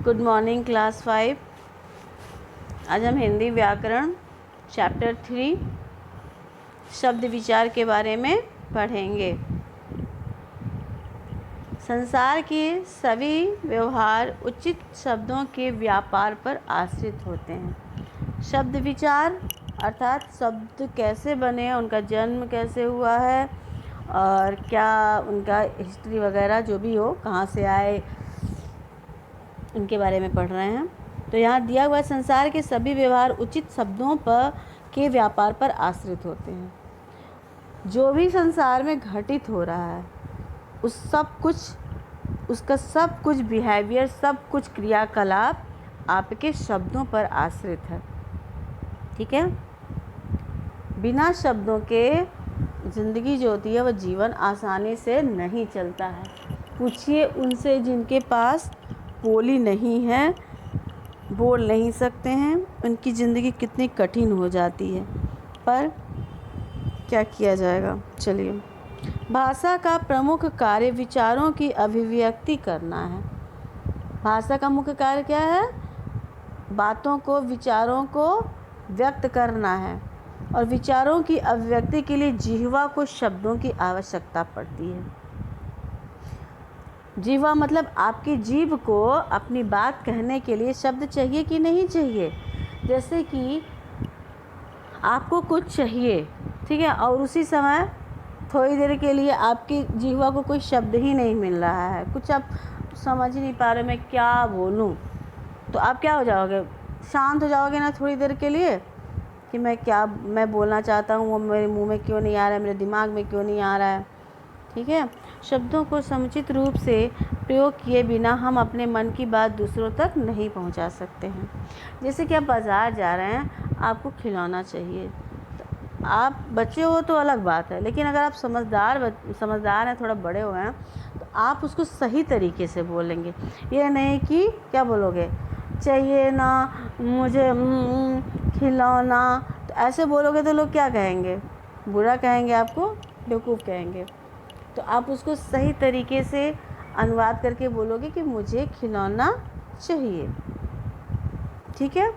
Good morning class 5। आज हम हिंदी व्याकरण चैप्टर 3 शब्द विचार के बारे में पढ़ेंगे। संसार के सभी व्यवहार उचित शब्दों के व्यापार पर आश्रित होते हैं। शब्द विचार अर्थात शब्द कैसे बने, उनका जन्म कैसे हुआ है और क्या उनका हिस्ट्री वगैरह जो भी हो, कहाँ से आए, इनके बारे में पढ़ रहे हैं। तो यहाँ दिया हुआ संसार के सभी व्यवहार उचित शब्दों पर के व्यापार पर आश्रित होते हैं। जो भी संसार में घटित हो रहा है उसका सब कुछ बिहेवियर, सब कुछ क्रियाकलाप आपके शब्दों पर आश्रित है। ठीक है। बिना शब्दों के ज़िंदगी जो होती है वह जीवन आसानी से नहीं चलता है। पूछिए उनसे जिनके पास बोली नहीं है, बोल नहीं सकते हैं, उनकी ज़िंदगी कितनी कठिन हो जाती है, पर क्या किया जाएगा। चलिए, भाषा का प्रमुख कार्य विचारों की अभिव्यक्ति करना है। भाषा का मुख्य कार्य क्या है? बातों को, विचारों को व्यक्त करना है, और विचारों की अभिव्यक्ति के लिए जिह्वा को शब्दों की आवश्यकता पड़ती है। जिह्वा मतलब आपकी जीभ को अपनी बात कहने के लिए शब्द चाहिए कि नहीं चाहिए। जैसे कि आपको कुछ चाहिए, ठीक है, और उसी समय थोड़ी देर के लिए आपकी जिह्वा को कोई शब्द ही नहीं मिल रहा है, कुछ आप समझ ही नहीं पा रहे मैं क्या बोलूं, तो आप क्या हो जाओगे? शांत हो जाओगे ना थोड़ी देर के लिए कि मैं बोलना चाहता हूँ, वो मेरे मुंह में क्यों नहीं आ रहा है, मेरे दिमाग में क्यों नहीं आ रहा है। ठीक है। शब्दों को समुचित रूप से प्रयोग किए बिना हम अपने मन की बात दूसरों तक नहीं पहुंचा सकते हैं। जैसे कि आप बाज़ार जा रहे हैं, आपको खिलौना चाहिए, तो आप बच्चे हो तो अलग बात है, लेकिन अगर आप समझदार हैं, थोड़ा बड़े हुए हैं, तो आप उसको सही तरीके से बोलेंगे। ये नहीं कि क्या बोलोगे, चाहिए ना मुझे खिलौना, तो ऐसे बोलोगे तो लोग क्या कहेंगे? बुरा कहेंगे, आपको बेवकूफ़ कहेंगे। तो आप उसको सही तरीके से अनुवाद करके बोलोगे कि मुझे खिलौना चाहिए। ठीक है।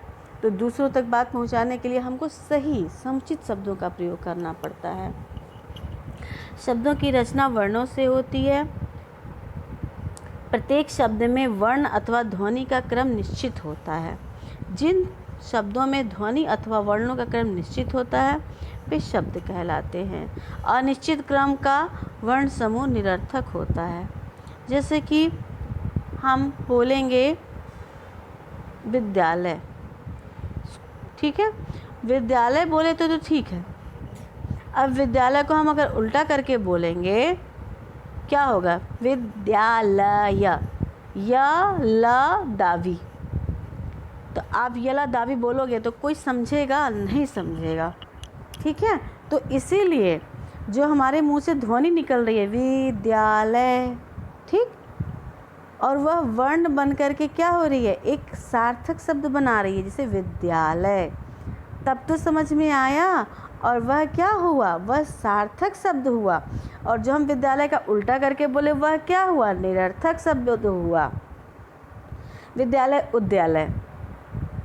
तो दूसरों तक बात पहुंचाने के लिए हमको सही समुचित शब्दों का प्रयोग करना पड़ता है। शब्दों की रचना वर्णों से होती है। प्रत्येक शब्द में वर्ण अथवा ध्वनि का क्रम निश्चित होता है। जिन शब्दों में ध्वनि अथवा वर्णों का क्रम निश्चित होता है वे शब्द कहलाते हैं। अनिश्चित क्रम का वर्ण समूह निरर्थक होता है। जैसे कि हम बोलेंगे विद्यालय, ठीक है, विद्यालय बोले तो ठीक है। अब विद्यालय को हम अगर उल्टा करके बोलेंगे क्या होगा? विद्यालय, य ल दावी। तो आप यला दावी बोलोगे तो कोई समझेगा? नहीं समझेगा। ठीक है। तो इसीलिए जो हमारे मुंह से ध्वनि निकल रही है विद्यालय, ठीक, और वह वर्ण बन करके क्या हो रही है? एक सार्थक शब्द बना रही है, जैसे विद्यालय। तब तो समझ में आया, और वह क्या हुआ? वह सार्थक शब्द हुआ। और जो हम विद्यालय का उल्टा करके बोले वह क्या हुआ? निरर्थक शब्द हुआ। विद्यालय, उद्यालय,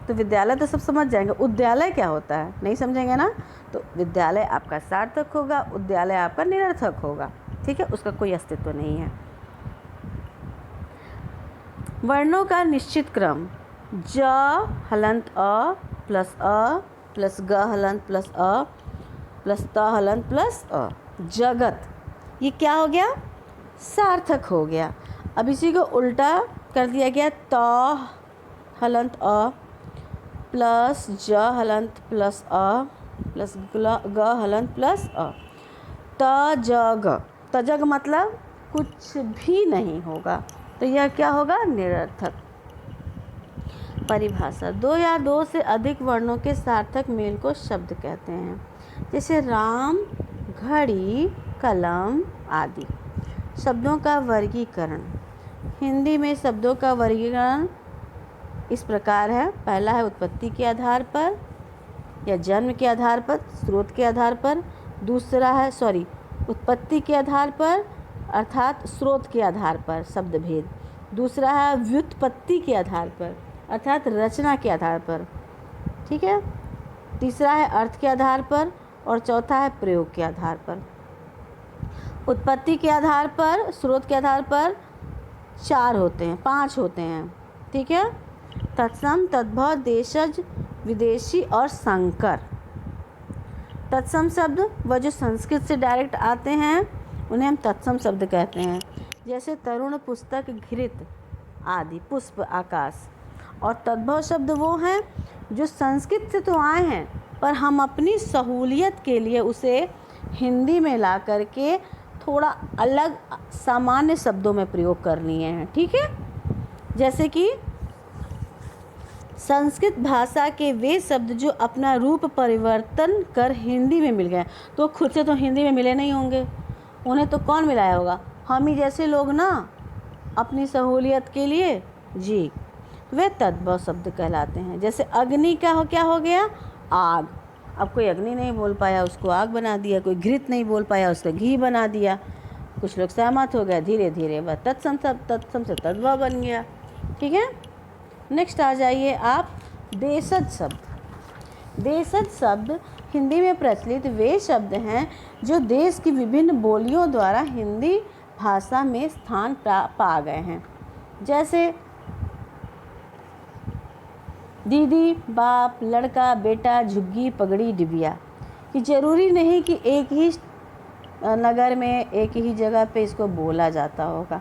तो विद्यालय तो सब समझ जाएंगे, उद्यालय क्या होता है नहीं समझेंगे ना। तो विद्यालय आपका सार्थक होगा, उद्यालय आपका निरर्थक होगा। ठीक है, उसका कोई अस्तित्व नहीं है। वर्णों का निश्चित क्रम, ज हलंत अ प्लस ग हलंत प्लस अ प्लस त हलंत प्लस अ, जगत, ये क्या हो गया? सार्थक हो गया। अब इसी को उल्टा कर दिया गया, त हलंत अ प्लस ज हलंत प्लस अ प्लस ग हलंत प्लस अ, तजग। तजग मतलब कुछ भी नहीं होगा, तो यह क्या होगा? निरर्थक। परिभाषा, दो या दो से अधिक वर्णों के सार्थक मेल को शब्द कहते हैं। जैसे राम, घड़ी, कलम आदि। शब्दों का वर्गीकरण, हिंदी में शब्दों का वर्गीकरण इस प्रकार है। पहला है उत्पत्ति के आधार पर या जन्म के आधार पर, स्रोत के आधार पर। दूसरा है उत्पत्ति के आधार पर अर्थात स्रोत के आधार पर शब्द भेद। दूसरा है व्युत्पत्ति के आधार पर अर्थात रचना के आधार पर, ठीक है। तीसरा है अर्थ के आधार पर और चौथा है प्रयोग के आधार पर। उत्पत्ति के आधार पर, स्रोत के आधार पर 5 होते हैं, ठीक है। तत्सम, तद्भव, देशज, विदेशी और संकर। तत्सम शब्द वह जो संस्कृत से डायरेक्ट आते हैं उन्हें हम तत्सम शब्द कहते हैं, जैसे तरुण, पुस्तक, घृत आदि, पुष्प, आकाश। और तद्भव शब्द वो हैं जो संस्कृत से तो आए हैं पर हम अपनी सहूलियत के लिए उसे हिंदी में ला करके थोड़ा अलग सामान्य शब्दों में प्रयोग कर लिए हैं, ठीक है। जैसे कि संस्कृत भाषा के वे शब्द जो अपना रूप परिवर्तन कर हिंदी में मिल गए, तो खुद से तो हिंदी में मिले नहीं होंगे, उन्हें तो कौन मिलाया होगा, हम ही जैसे लोग ना, अपनी सहूलियत के लिए जी, वे तद्भव शब्द कहलाते हैं। जैसे अग्नि का क्या हो गया, आग। अब कोई अग्नि नहीं बोल पाया, उसको आग बना दिया, कोई घृत नहीं बोल पाया, उसका घी बना दिया, कुछ लोग सहमत हो गए, धीरे धीरे वह तत्सम से तद्भव बन गया, ठीक है। नेक्स्ट आ जाइए आप, देशज शब्द। देशज शब्द हिंदी में प्रचलित वे शब्द हैं जो देश की विभिन्न बोलियों द्वारा हिंदी भाषा में स्थान पा गए हैं। जैसे दीदी, बाप, लड़का, बेटा, झुग्गी, पगड़ी, डिबिया। कि ज़रूरी नहीं कि एक ही नगर में एक ही जगह पे इसको बोला जाता होगा,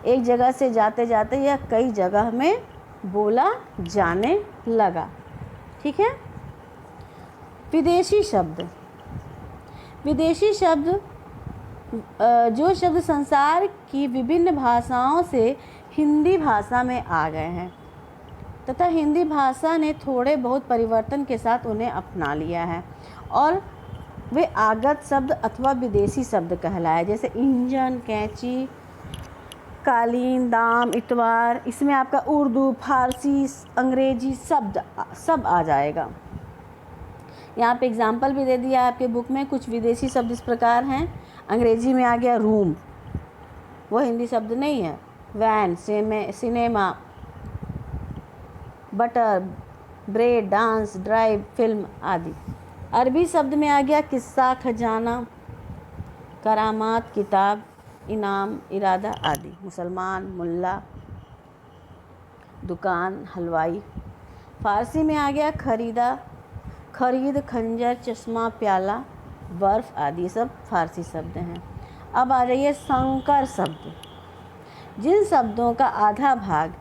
एक जगह से जाते जाते या कई जगह में बोला जाने लगा, ठीक है। विदेशी शब्द। विदेशी शब्द जो शब्द संसार की विभिन्न भाषाओं से हिंदी भाषा में आ गए हैं तथा हिंदी भाषा ने थोड़े बहुत परिवर्तन के साथ उन्हें अपना लिया है और वे आगत शब्द अथवा विदेशी शब्द कहलाए। जैसे इंजन, कैंची, कालीन, दाम, इतवार। इसमें आपका उर्दू, फारसी, अंग्रेजी शब्द सब आ जाएगा। यहाँ पे एग्जाम्पल भी दे दिया आपके बुक में। कुछ विदेशी शब्द इस प्रकार हैं। अंग्रेजी में आ गया रूम, वो हिंदी शब्द नहीं है। Van, cinema, butter, bread, dance, drive, film आदि। अरबी शब्द में आ गया किस्सा, खजाना, करामात, किताब, इनाम, इरादा आदि। मुसलमान, मुल्ला, दुकान, हलवाई। फारसी में आ गया खरीद, खंजर, चश्मा, प्याला, बर्फ़ आदि। सब फारसी शब्द हैं। अब आ जाइए संकर शब्द। जिन शब्दों का आधा भाग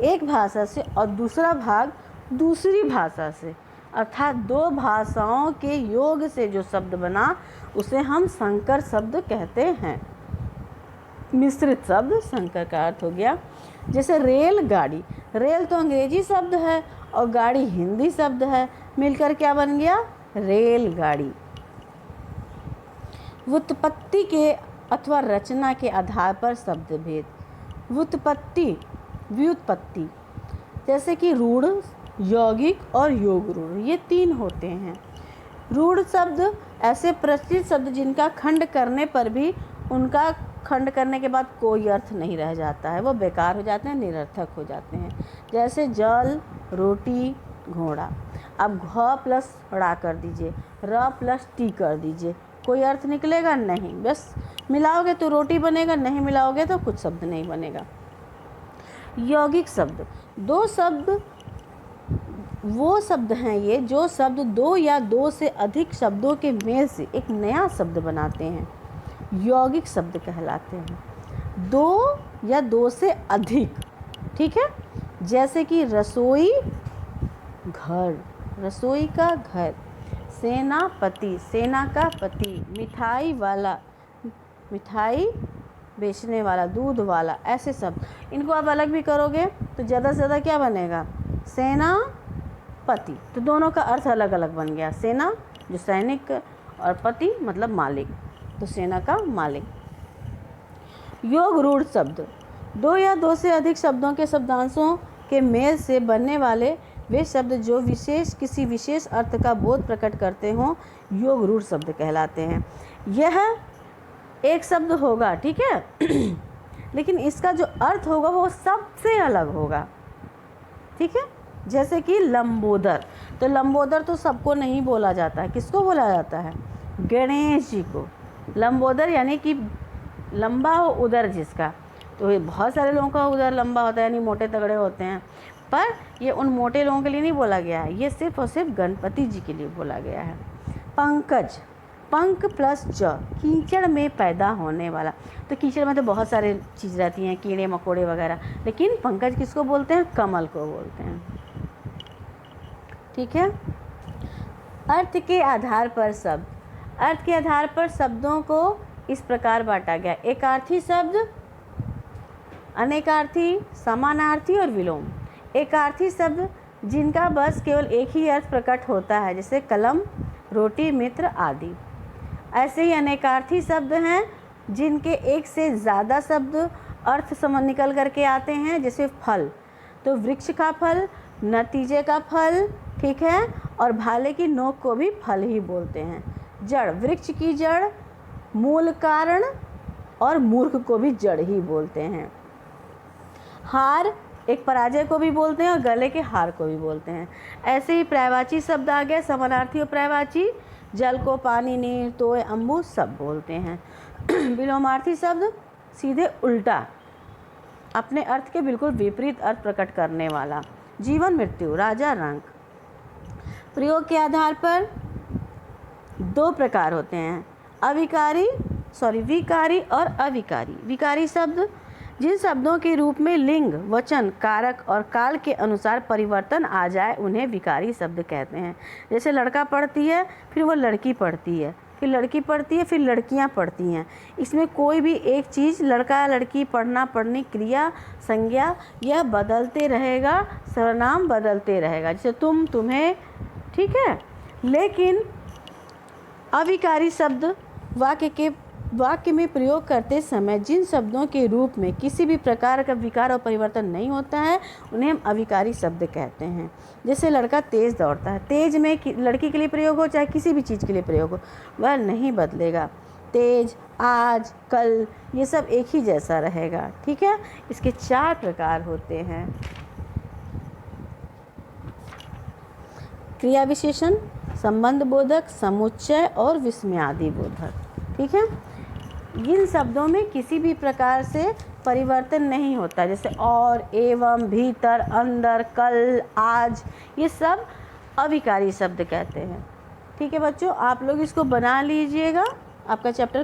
एक भाषा से और दूसरा भाग दूसरी भाषा से अर्थात 2 भाषाओं के योग से जो शब्द बना उसे हम संकर शब्द कहते हैं। मिश्रित शब्द संकर का अर्थ हो गया। जैसे रेल, गाड़ी। रेल तो अंग्रेजी शब्द है और गाड़ी हिंदी शब्द है, मिलकर क्या बन गया, रेलगाड़ी। व्युत्पत्ति के अथवा रचना के आधार पर शब्द भेद। व्युत्पत्ति जैसे कि रूढ़, यौगिक और योग रूढ़, ये 3 होते हैं। रूढ़ शब्द ऐसे प्रचलित शब्द जिनका खंड करने पर भी उनका खंड करने के बाद कोई अर्थ नहीं रह जाता है, वो बेकार हो जाते हैं, निरर्थक हो जाते हैं। जैसे जल, रोटी, घोड़ा। अब घ प्लस ड़ा कर दीजिए, र प्लस टी कर दीजिए, कोई अर्थ निकलेगा नहीं। बस मिलाओगे तो रोटी बनेगा, नहीं मिलाओगे तो कुछ शब्द नहीं बनेगा। यौगिक शब्द 2 शब्द वो शब्द हैं ये जो शब्द 2 या 2 से अधिक शब्दों के मेल से एक नया शब्द बनाते हैं, यौगिक शब्द कहलाते हैं। 2 या 2 से अधिक, ठीक है। जैसे कि रसोई, घर, रसोई का घर। सेनापति, सेना का पति। मिठाई वाला, मिठाई बेचने वाला, दूध वाला। ऐसे शब्द, इनको आप अलग भी करोगे तो ज़्यादा से ज़्यादा क्या बनेगा, सेनापति। तो दोनों का अर्थ अलग अलग बन गया। सेना जो सैनिक और पति मतलब मालिक, तो सेना का मालिक। योग रूढ़ शब्द 2 या 2 से अधिक शब्दों के शब्दांशों के मेल से बनने वाले वे शब्द जो किसी विशेष अर्थ का बोध प्रकट करते हों, योग रूढ़ शब्द कहलाते हैं। यह एक शब्द होगा, ठीक है। लेकिन इसका जो अर्थ होगा वो सबसे अलग होगा, ठीक है। जैसे कि लंबोदर, तो लंबोदर तो सबको नहीं बोला जाता है, किसको बोला जाता है? गणेश जी को। लंबोदर यानी कि लंबा हो उदर जिसका, तो ये बहुत सारे लोगों का उदर लंबा होता है, यानी मोटे तगड़े होते हैं, पर ये उन मोटे लोगों के लिए नहीं बोला गया है, ये सिर्फ और सिर्फ गणपति जी के लिए बोला गया है। पंकज, पंक प्लस ज, कीचड़ में पैदा होने वाला। तो कीचड़ में तो बहुत सारे चीज़ रहती हैं, कीड़े मकोड़े वगैरह, लेकिन पंकज किसको बोलते हैं? कमल को बोलते हैं, ठीक है। अर्थ के आधार पर शब्द, अर्थ के आधार पर शब्दों को इस प्रकार बांटा गया। एकार्थी शब्द, अनेकार्थी, समानार्थी और विलोम। एकार्थी शब्द जिनका बस केवल एक ही अर्थ प्रकट होता है, जैसे कलम, रोटी, मित्र आदि। ऐसे ही अनेकार्थी शब्द हैं जिनके एक से ज़्यादा शब्द अर्थ समझ निकल करके आते हैं, जैसे फल, तो वृक्ष का फल, नतीजे का फल, ठीक है, और भाले की नोक को भी फल ही बोलते हैं। जड़, वृक्ष की जड़, मूल कारण, और मूर्ख को भी जड़ ही बोलते हैं। हार, एक पराजय को भी बोलते हैं और गले के हार को भी बोलते हैं। ऐसे ही पर्यायवाची शब्द आ गए, समानार्थी और पर्यायवाची, जल को पानी, नीर, तोय, अम्बु सब बोलते हैं। विलोमार्थी शब्द सीधे उल्टा, अपने अर्थ के बिल्कुल विपरीत अर्थ प्रकट करने वाला। जीवन मृत्यु, राजा रंक। प्रयोग के आधार पर दो प्रकार होते हैं, विकारी और अविकारी। विकारी शब्द जिन शब्दों के रूप में लिंग, वचन, कारक और काल के अनुसार परिवर्तन आ जाए उन्हें विकारी शब्द कहते हैं। जैसे लड़का पढ़ती है, फिर वो लड़की पढ़ती है, फिर लड़की पढ़ती है, फिर लड़कियां पढ़ती हैं। इसमें कोई भी एक चीज़, लड़का लड़की, पढ़ना पढ़नी, क्रिया, संज्ञा, यह बदलते रहेगा, सर्वनाम बदलते रहेगा, जैसे तुम, तुम्हें, ठीक है। लेकिन अविकारी शब्द वाक्य में प्रयोग करते समय जिन शब्दों के रूप में किसी भी प्रकार का विकार और परिवर्तन नहीं होता है उन्हें हम अविकारी शब्द कहते हैं। जैसे लड़का तेज़ दौड़ता है, तेज में लड़की के लिए प्रयोग हो चाहे किसी भी चीज़ के लिए प्रयोग हो, वह नहीं बदलेगा। तेज, आज, कल, ये सब एक ही जैसा रहेगा, ठीक है। इसके 4 प्रकार होते हैं। क्रिया विशेषण, संबंध बोधक, समुच्चय और विस्मयादि बोधक, ठीक है। इन शब्दों में किसी भी प्रकार से परिवर्तन नहीं होता, जैसे और, एवं, भीतर, अंदर, कल, आज, ये सब अविकारी शब्द कहते हैं, ठीक है बच्चों। आप लोग इसको बना लीजिएगा, आपका चैप्टर